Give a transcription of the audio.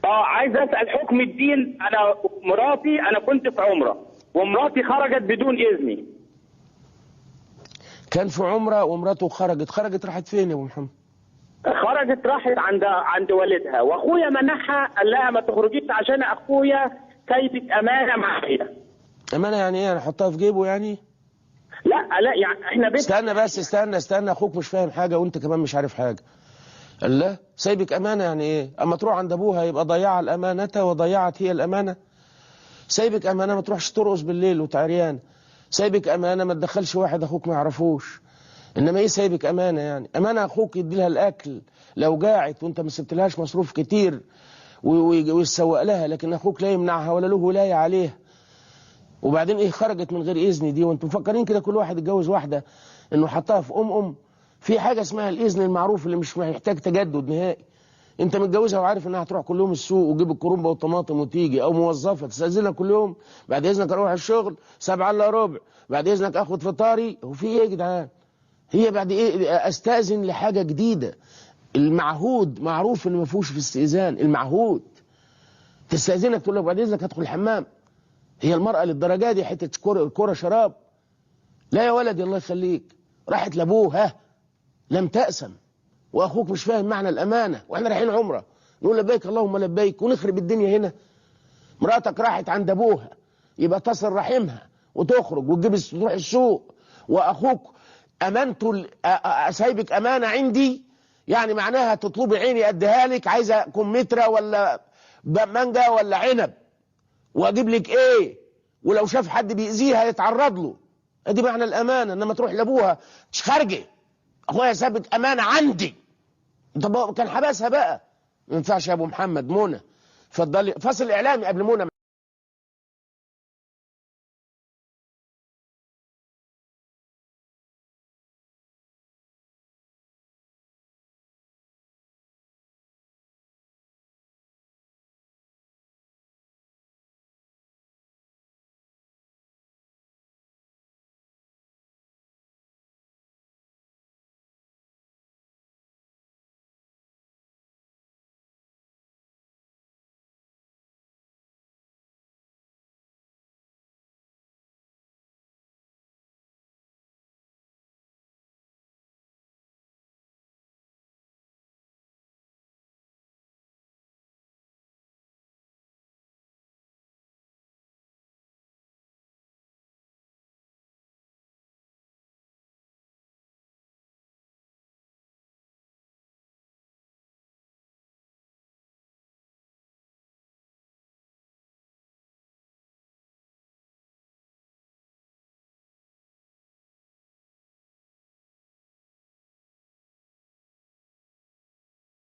عايز اسال حكم الدين. انا كنت في عمره ومراتي خرجت بدون اذني. كان في عمره ومراته خرجت راحت فين يا ابو محمد؟ خرجت راحت عند والدها، واخويا منعها قال لها ما تخرجيش عشان اخويا سايبة امانه معايا. امانه يعني ايه؟ انا احطها في جيبه يعني؟ لا يعني احنا استنى بس، استنى اخوك مش فاهم حاجه وانت كمان مش عارف حاجه. قال لا سايبك امانه يعني ايه؟ اما تروح عند ابوها يبقى ضيع الامانه وضيعت هي الامانه. سايبك امانه ما تروحش ترقص بالليل وتعريان. سايبك امانه ما تدخلش واحد اخوك ما يعرفوش. انما ايه سايبك امانه يعني؟ امانه اخوك يدي لها الاكل لو جاعت وانت ما سبتلهاش مصروف كتير ويسوق لها، لكن اخوك لا يمنعها ولا له ولايه عليها. وبعدين ايه خرجت من غير اذن دي؟ وانتم مفكرين كده كل واحد يتجوز واحده انه حطها في في حاجه اسمها الاذن المعروف اللي مش محتاج تجدد نهائي. انت متجوزها وعارف انها هتروح كل يوم السوق وتجيب الكرنبه والطماطم وتيجي، او موظفه تستاذنها كل يوم بعد اذنك اروح الشغل 7 الا ربع، بعد اذنك اخد فطاري. هو في ايه يا جدعان؟ هي بعد ايه استاذن لحاجه جديده؟ المعهود معروف ان ما فيهوش في استئذان. المعهود تستاذنك تقول لك بعد اذنك هدخل الحمام. هي المرأة للدرجة دي حتة كرة شراب؟ لا يا ولدي الله يخليك. راحت لابوها لم تأسم، واخوك مش فاهم معنى الامانة، واحنا رايحين عمرة نقول لبيك اللهم لبيك ونخرب الدنيا هنا. مراتك راحت عند ابوها يبقى تصل رحمها وتخرج وتجيب تروح السوق، واخوك امانته سايبك امانة عندي يعني معناها تطلبي عيني اديها لك، عايزه كمثرى ولا مانجا ولا عنب واجيب لك ايه، ولو شاف حد بيأذيها يتعرض له. ادي معنى الامانه. انما تروح لابوها مش خارجه اخويا ثابت امانه عندي. طب كان حبسها بقى. ما ينفعش يا ابو محمد. منى اتفضلي فاصل اعلامي قبل منى.